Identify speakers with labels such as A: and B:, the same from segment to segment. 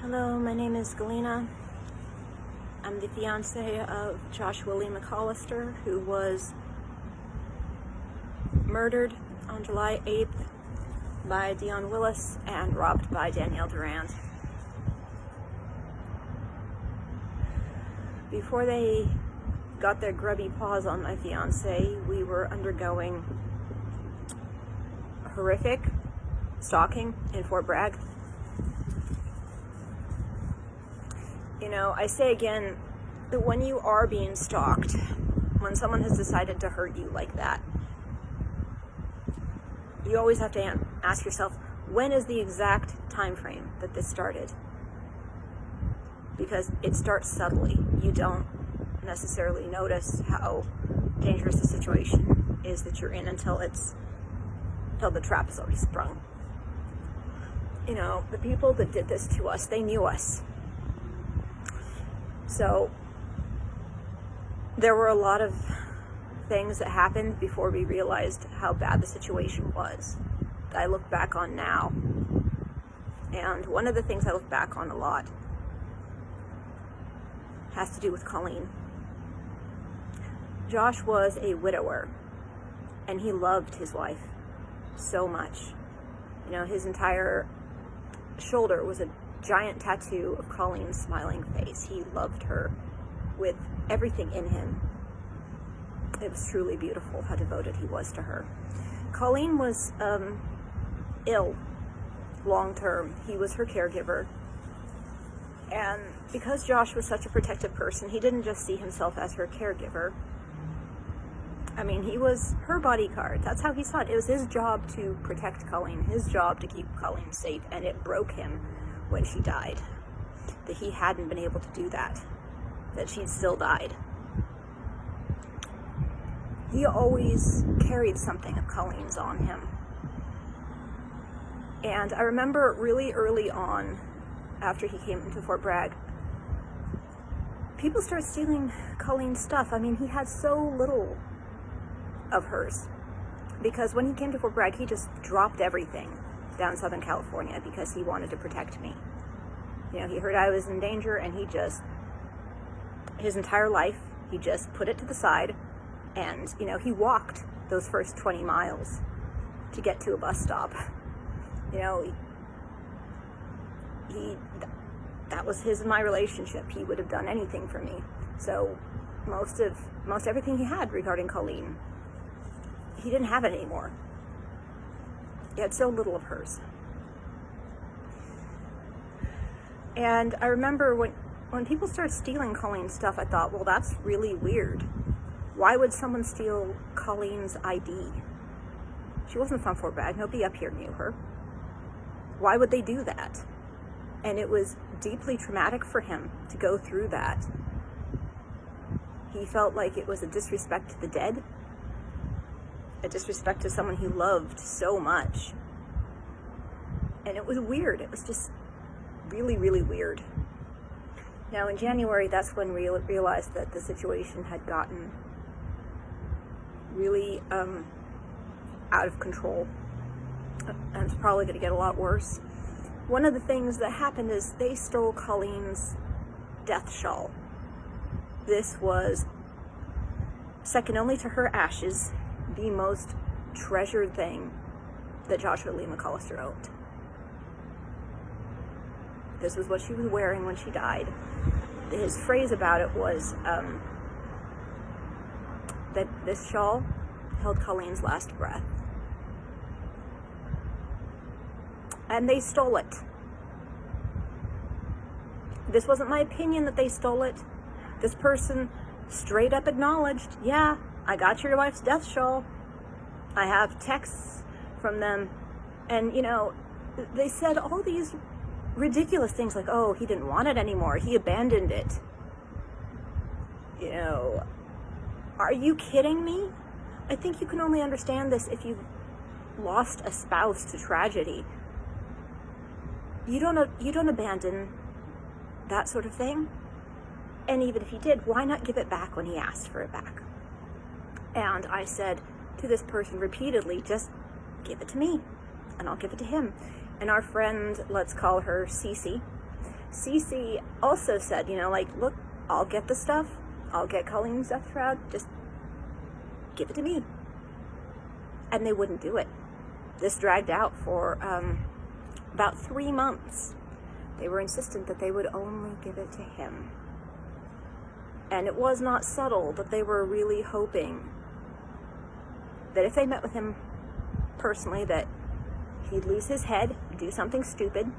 A: Hello, my name is Galena. I'm the fiancé of Joshua Lee McCollister, who was murdered on July 8th by Deunn Willis and robbed by Danielle Durand. Before they got their grubby paws on my fiancé, we were undergoing horrific stalking in Fort Bragg. You know, I say again that when you are being stalked, when someone has decided to hurt you like that, you always have to ask yourself, when is the exact time frame that this started? Because it starts subtly. You don't necessarily notice how dangerous the situation is that you're in until the trap is already sprung. You know, the people that did this to us, they knew us. So there were a lot of things that happened before we realized how bad the situation was that I look back on now. And one of the things I look back on a lot has to do with Colleen. Josh was a widower, and he loved his wife so much. You know, his entire shoulder was a giant tattoo of Colleen's smiling face. He loved her with everything in him. It was truly beautiful how devoted he was to her. Colleen was ill long term. He was her caregiver. And because Josh was such a protective person, he didn't just see himself as her caregiver. I mean, he was her bodyguard. That's how he saw it. It was his job to protect Colleen, his job to keep Colleen safe, and it broke him when she died, that he hadn't been able to do that she'd still died. He always carried something of Colleen's on him. And I remember really early on, after he came into Fort Bragg, people started stealing Colleen's stuff. I mean, he had so little of hers, because when he came to Fort Bragg, he just dropped everything down in Southern California because he wanted to protect me. You know, he heard I was in danger, and his entire life, he just put it to the side, and, you know, he walked those first 20 miles to get to a bus stop. You know, that was his and my relationship. He would have done anything for me. So most everything he had regarding Colleen, he didn't have it anymore. He had so little of hers. And I remember when people started stealing Colleen's stuff, I thought, well, that's really weird. Why would someone steal Colleen's ID? She wasn't from Fort Bragg. Nobody up here knew her. Why would they do that? And it was deeply traumatic for him to go through that. He felt like it was a disrespect to the dead, a disrespect to someone he loved so much. And it was weird. It was just really, really weird. Now in January, that's when we realized that the situation had gotten really out of control, and it's probably going to get a lot worse. One of the things that happened is they stole Colleen's death shawl. This was, second only to her ashes, the most treasured thing that Joshua Lee McCollister owned. This was what she was wearing when she died. His phrase about it was that this shawl held Colleen's last breath. And they stole it. This wasn't my opinion that they stole it. This person straight up acknowledged, yeah, I got your wife's death shawl. I have texts from them. And, you know, they said all these ridiculous things like, oh, he didn't want it anymore. He abandoned it. You know, are you kidding me? I think you can only understand this if you've lost a spouse to tragedy. You don't abandon that sort of thing. And even if you did, why not give it back when he asked for it back? And I said to this person repeatedly, just give it to me and I'll give it to him. And our friend, let's call her Cece, Cece also said, you know, like, look, I'll get the stuff. I'll get Colleen's death shroud. Just give it to me. And they wouldn't do it. This dragged out for about 3 months. They were insistent that they would only give it to him. And it was not subtle that they were really hoping that if they met with him personally, that he'd lose his head, do something stupid.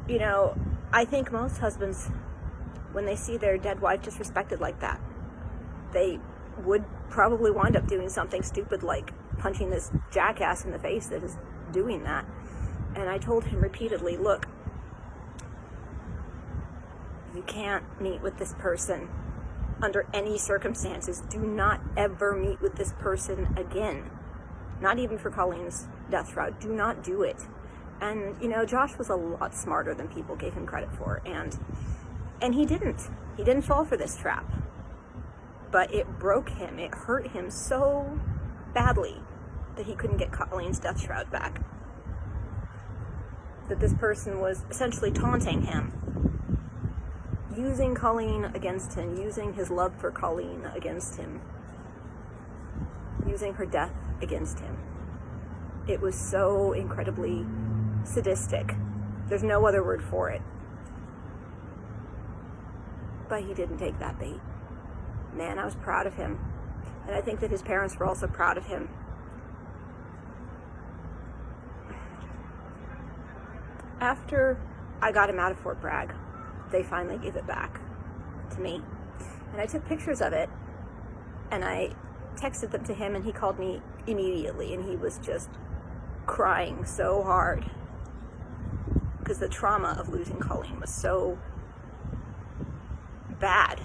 A: You know, I think most husbands, when they see their dead wife disrespected like that, they would probably wind up doing something stupid like punching this jackass in the face that is doing that. And I told him repeatedly, look, you can't meet with this person under any circumstances. Do not ever meet with this person again. Not even for Colleen's death shroud. Do not do it. And, you know, Josh was a lot smarter than people gave him credit for. And he didn't. He didn't fall for this trap. But it broke him. It hurt him so badly that he couldn't get Colleen's death shroud back. That this person was essentially taunting him. Using Colleen against him, using his love for Colleen against him, using her death against him. It was so incredibly sadistic. There's no other word for it. But he didn't take that bait. Man, I was proud of him. And I think that his parents were also proud of him. After I got him out of Fort Bragg, they finally gave it back to me. And I took pictures of it, and I texted them to him, and he called me immediately, and he was just crying so hard because the trauma of losing Colleen was so bad.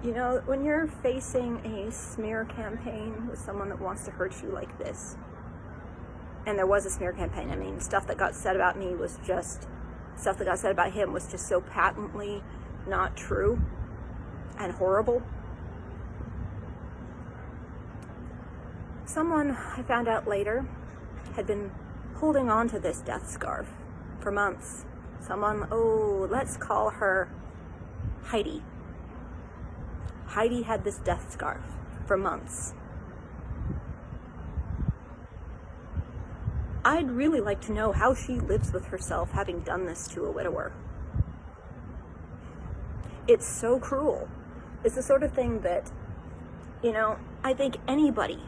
A: You know, when you're facing a smear campaign with someone that wants to hurt you like this, and there was a smear campaign, I mean, stuff that got said about me was just, stuff that got said about him was just so patently not true and horrible. Someone, I found out later, had been holding on to this death scarf for months. Someone, oh, let's call her Heidi. Heidi had this death scarf for months. I'd really like to know how she lives with herself having done this to a widower. It's so cruel. It's the sort of thing that, you know, I think anybody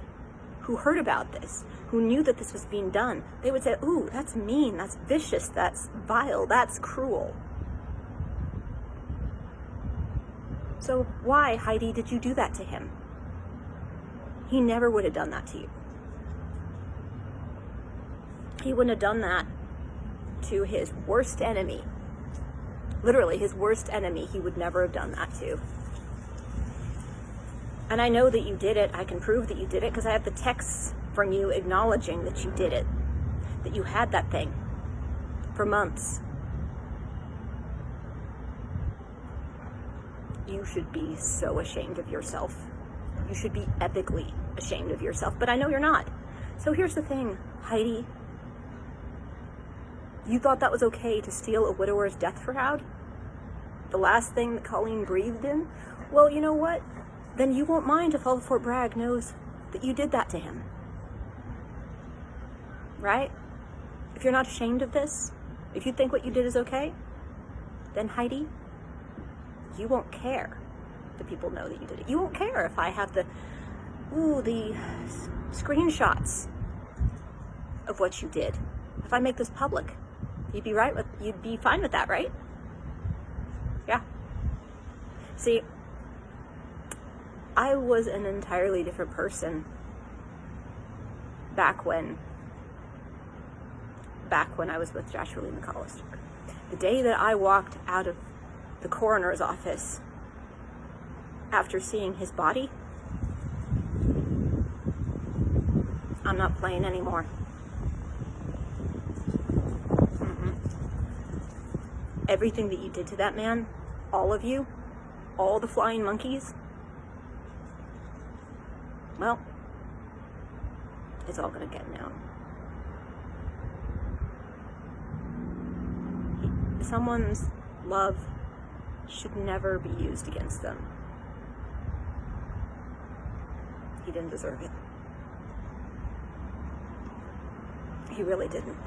A: who heard about this, who knew that this was being done, they would say, ooh, that's mean, that's vicious, that's vile, that's cruel. So why, Heidi, did you do that to him? He never would have done that to you. He wouldn't have done that to his worst enemy. Literally, his worst enemy, he would never have done that to. And I know that you did it. I can prove that you did it because I have the texts from you acknowledging that you did it. That you had that thing for months. You should be so ashamed of yourself. You should be epically ashamed of yourself, but I know you're not. So here's the thing, Heidi. You thought that was okay to steal a widower's death shroud? The last thing that Colleen breathed in? Well, you know what? Then you won't mind if all of Fort Bragg knows that you did that to him. Right? If you're not ashamed of this, if you think what you did is okay, then Heidi, you won't care that people know that you did it. You won't care if I have the screenshots of what you did. If I make this public, you'd be fine with that, right? Yeah. See, I was an entirely different person back when I was with Joshua Lee McCollister. The day that I walked out of the coroner's office after seeing his body, I'm not playing anymore. Everything that you did to that man, all of you, all the flying monkeys, well, it's all going to get known. Someone's love should never be used against them. He didn't deserve it. He really didn't.